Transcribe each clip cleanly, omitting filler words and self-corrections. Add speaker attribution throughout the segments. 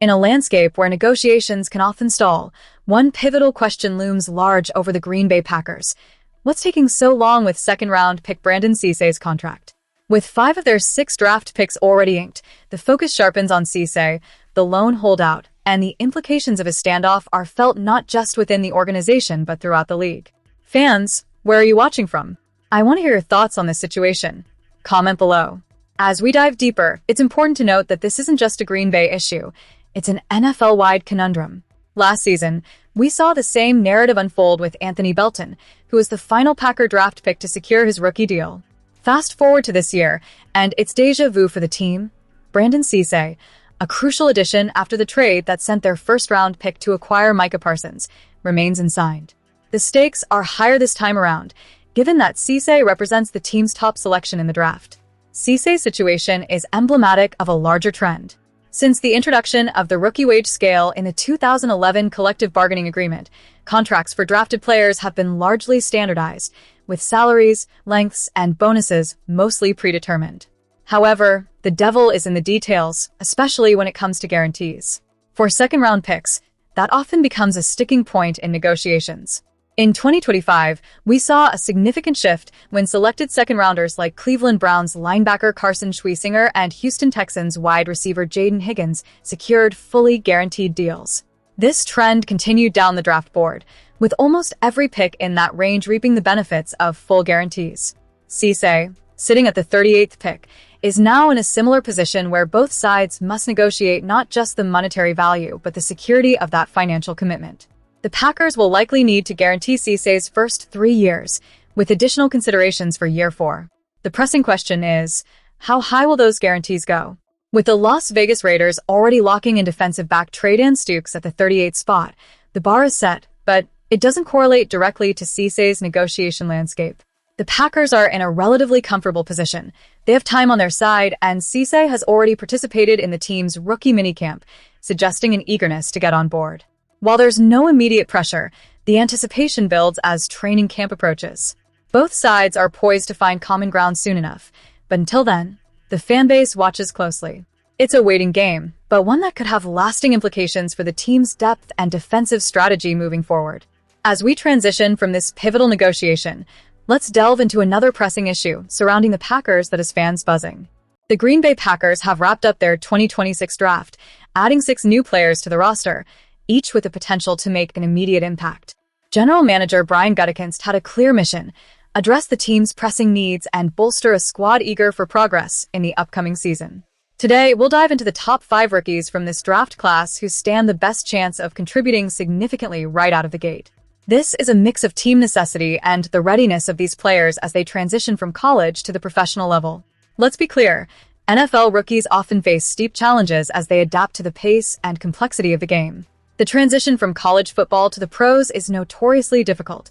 Speaker 1: In a landscape where negotiations can often stall, one pivotal question looms large over the Green Bay Packers. What's taking so long with second-round pick Brandon Cisse's contract? With 5 of their 6 draft picks already inked, the focus sharpens on Cisse, the lone holdout, and the implications of his standoff are felt not just within the organization but throughout the league. Fans, where are you watching from? I want to hear your thoughts on this situation. Comment below. As we dive deeper, it's important to note that this isn't just a Green Bay issue. It's an NFL-wide conundrum. Last season, we saw the same narrative unfold with Anthony Belton, who was the final Packer draft pick to secure his rookie deal. Fast forward to this year, and it's déjà vu for the team. Brandon Cisse, a crucial addition after the trade that sent their first-round pick to acquire Micah Parsons, remains unsigned. The stakes are higher this time around, given that Cisse represents the team's top selection in the draft. Cisse's situation is emblematic of a larger trend. Since the introduction of the rookie wage scale in the 2011 collective bargaining agreement, contracts for drafted players have been largely standardized, with salaries, lengths, and bonuses mostly predetermined. However, the devil is in the details, especially when it comes to guarantees. For second-round picks, that often becomes a sticking point in negotiations. In 2025, we saw a significant shift when selected second-rounders like Cleveland Browns linebacker Carson Schweissinger and Houston Texans wide receiver Jaden Higgins secured fully guaranteed deals. This trend continued down the draft board, with almost every pick in that range reaping the benefits of full guarantees. Cisse, sitting at the 38th pick, is now in a similar position where both sides must negotiate not just the monetary value but the security of that financial commitment. The Packers will likely need to guarantee Cisse's first 3 years, with additional considerations for year 4. The pressing question is, how high will those guarantees go? With the Las Vegas Raiders already locking in defensive back Tre'Davious Stukes at the 38th spot, the bar is set, but it doesn't correlate directly to Cisse's negotiation landscape. The Packers are in a relatively comfortable position. They have time on their side, and Cisse has already participated in the team's rookie minicamp, suggesting an eagerness to get on board. While there's no immediate pressure, the anticipation builds as training camp approaches. Both sides are poised to find common ground soon enough, but until then, the fanbase watches closely. It's a waiting game, but one that could have lasting implications for the team's depth and defensive strategy moving forward. As we transition from this pivotal negotiation, let's delve into another pressing issue surrounding the Packers that has fans buzzing. The Green Bay Packers have wrapped up their 2026 draft, adding 6 new players to the roster, each with the potential to make an immediate impact. General Manager Brian Gutekunst had a clear mission: address the team's pressing needs and bolster a squad eager for progress in the upcoming season. Today, we'll dive into the top 5 rookies from this draft class who stand the best chance of contributing significantly right out of the gate. This is a mix of team necessity and the readiness of these players as they transition from college to the professional level. Let's be clear, NFL rookies often face steep challenges as they adapt to the pace and complexity of the game. The transition from college football to the pros is notoriously difficult.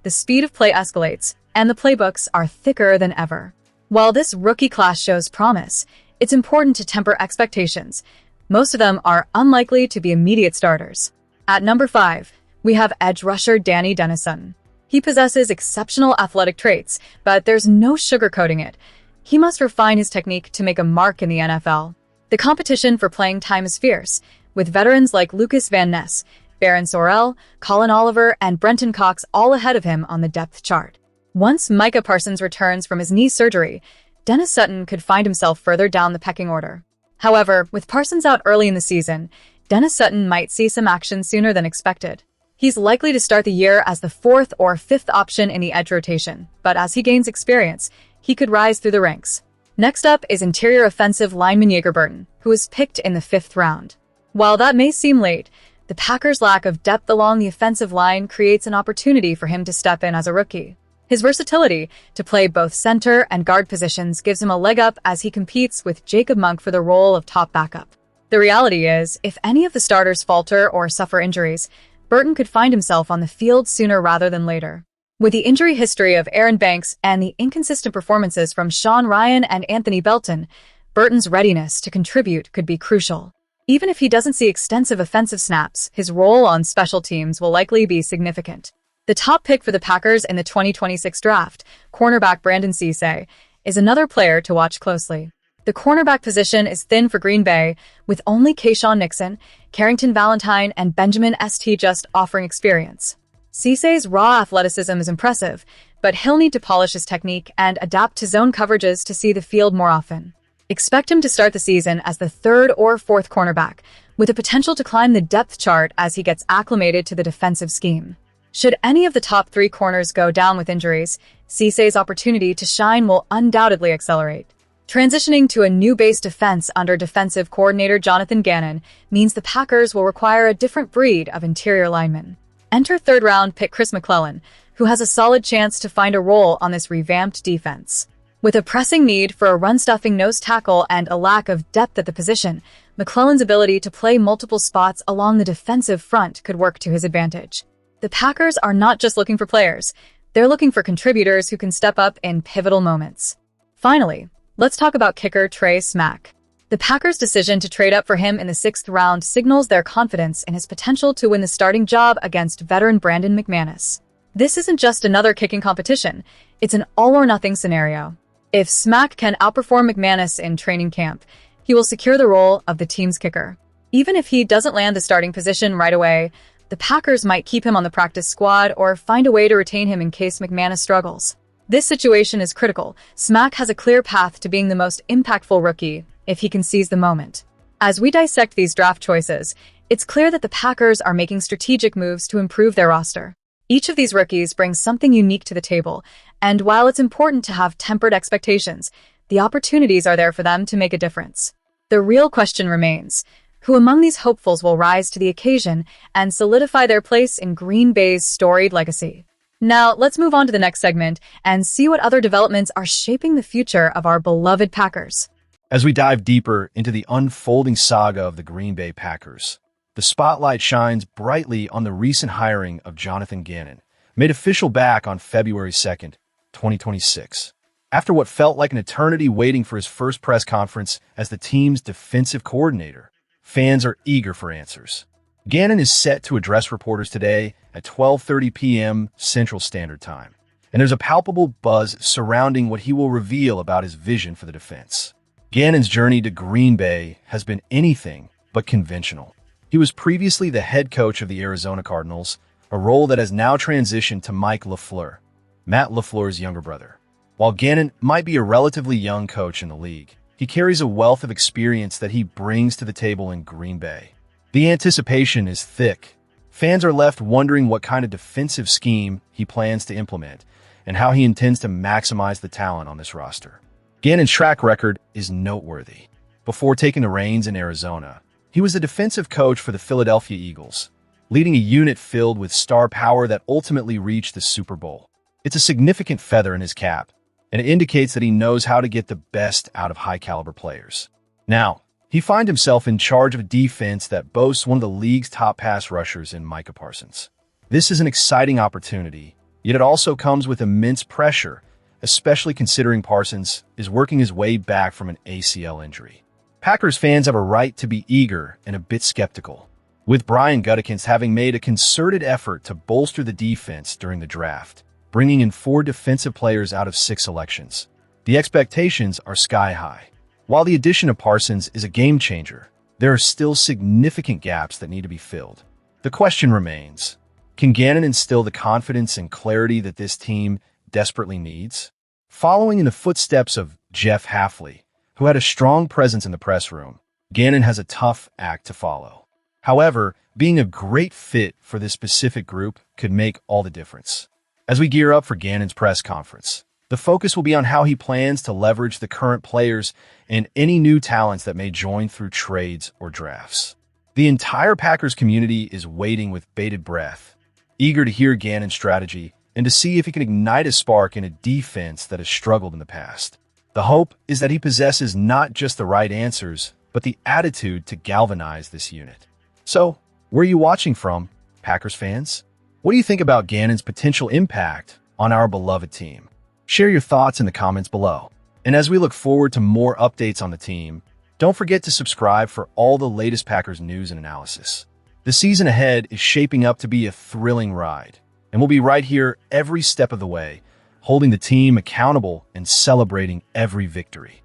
Speaker 1: The speed of play escalates, and the playbooks are thicker than ever. While this rookie class shows promise, it's important to temper expectations. Most of them are unlikely to be immediate starters. At number 5, we have edge rusher Danny Dennison. He possesses exceptional athletic traits, but there's no sugarcoating it. He must refine his technique to make a mark in the NFL. The competition for playing time is fierce, with veterans like Lucas Van Ness, Barron Sorrell, Colin Oliver, and Brenton Cox all ahead of him on the depth chart. Once Micah Parsons returns from his knee surgery, Dennis Sutton could find himself further down the pecking order. However, with Parsons out early in the season, Dennis Sutton might see some action sooner than expected. He's likely to start the year as the 4th or 5th option in the edge rotation, but as he gains experience, he could rise through the ranks. Next up is interior offensive lineman Yeager Burton, who was picked in the 5th round. While that may seem late, the Packers' lack of depth along the offensive line creates an opportunity for him to step in as a rookie. His versatility to play both center and guard positions gives him a leg up as he competes with Jacob Monk for the role of top backup. The reality is, if any of the starters falter or suffer injuries, Burton could find himself on the field sooner rather than later. With the injury history of Aaron Banks and the inconsistent performances from Sean Rhyan and Anthony Belton, Burton's readiness to contribute could be crucial. Even if he doesn't see extensive offensive snaps, his role on special teams will likely be significant. The top pick for the Packers in the 2026 draft, cornerback Brandon Cisse, is another player to watch closely. The cornerback position is thin for Green Bay, with only Kayshawn Nixon, Carrington Valentine, and Benjamin St. Just offering experience. Cisse's raw athleticism is impressive, but he'll need to polish his technique and adapt to zone coverages to see the field more often. Expect him to start the season as the third or fourth cornerback, with the potential to climb the depth chart as he gets acclimated to the defensive scheme. Should any of the top three corners go down with injuries, Cisse's opportunity to shine will undoubtedly accelerate. Transitioning to a new base defense under defensive coordinator Jonathan Gannon means the Packers will require a different breed of interior linemen. Enter third-round pick Chris McClellan, who has a solid chance to find a role on this revamped defense. With a pressing need for a run-stuffing nose tackle and a lack of depth at the position, McClellan's ability to play multiple spots along the defensive front could work to his advantage. The Packers are not just looking for players, they're looking for contributors who can step up in pivotal moments. Finally, let's talk about kicker Trey Smack. The Packers' decision to trade up for him in the 6th round signals their confidence in his potential to win the starting job against veteran Brandon McManus. This isn't just another kicking competition, it's an all-or-nothing scenario. If Smack can outperform McManus in training camp, he will secure the role of the team's kicker. Even if he doesn't land the starting position right away, the Packers might keep him on the practice squad or find a way to retain him in case McManus struggles. This situation is critical. Smack has a clear path to being the most impactful rookie if he can seize the moment. As we dissect these draft choices, it's clear that the Packers are making strategic moves to improve their roster. Each of these rookies brings something unique to the table, and while it's important to have tempered expectations, the opportunities are there for them to make a difference. The real question remains: who among these hopefuls will rise to the occasion and solidify their place in Green Bay's storied legacy? Now, let's move on to the next segment and see what other developments are shaping the future of our beloved Packers.
Speaker 2: As we dive deeper into the unfolding saga of the Green Bay Packers, the spotlight shines brightly on the recent hiring of Jonathan Gannon, made official back on February 2nd, 2026. After what felt like an eternity waiting for his first press conference as the team's defensive coordinator, fans are eager for answers. Gannon is set to address reporters today at 12:30 p.m. Central Standard Time, and there's a palpable buzz surrounding what he will reveal about his vision for the defense. Gannon's journey to Green Bay has been anything but conventional. He was previously the head coach of the Arizona Cardinals, a role that has now transitioned to Mike LaFleur, Matt LaFleur's younger brother. While Gannon might be a relatively young coach in the league, he carries a wealth of experience that he brings to the table in Green Bay. The anticipation is thick. Fans are left wondering what kind of defensive scheme he plans to implement and how he intends to maximize the talent on this roster. Gannon's track record is noteworthy. Before taking the reins in Arizona, he was the defensive coach for the Philadelphia Eagles, leading a unit filled with star power that ultimately reached the Super Bowl. It's a significant feather in his cap, and it indicates that he knows how to get the best out of high-caliber players. Now, he finds himself in charge of a defense that boasts one of the league's top pass rushers in Micah Parsons. This is an exciting opportunity, yet it also comes with immense pressure, especially considering Parsons is working his way back from an ACL injury. Packers fans have a right to be eager and a bit skeptical, with Brian Gutekunst having made a concerted effort to bolster the defense during the draft, bringing in 4 defensive players out of 6 selections. The expectations are sky high. While the addition of Parsons is a game-changer, there are still significant gaps that need to be filled. The question remains, can Gannon instill the confidence and clarity that this team desperately needs? Following in the footsteps of Jeff Hafley, who had a strong presence in the press room, Gannon has a tough act to follow. However, being a great fit for this specific group could make all the difference. As we gear up for Gannon's press conference, the focus will be on how he plans to leverage the current players and any new talents that may join through trades or drafts. The entire Packers community is waiting with bated breath, eager to hear Gannon's strategy and to see if he can ignite a spark in a defense that has struggled in the past. The hope is that he possesses not just the right answers, but the attitude to galvanize this unit. So, where are you watching from, Packers fans? What do you think about Gannon's potential impact on our beloved team? Share your thoughts in the comments below. And as we look forward to more updates on the team, don't forget to subscribe for all the latest Packers news and analysis. The season ahead is shaping up to be a thrilling ride, and we'll be right here every step of the way, holding the team accountable and celebrating every victory.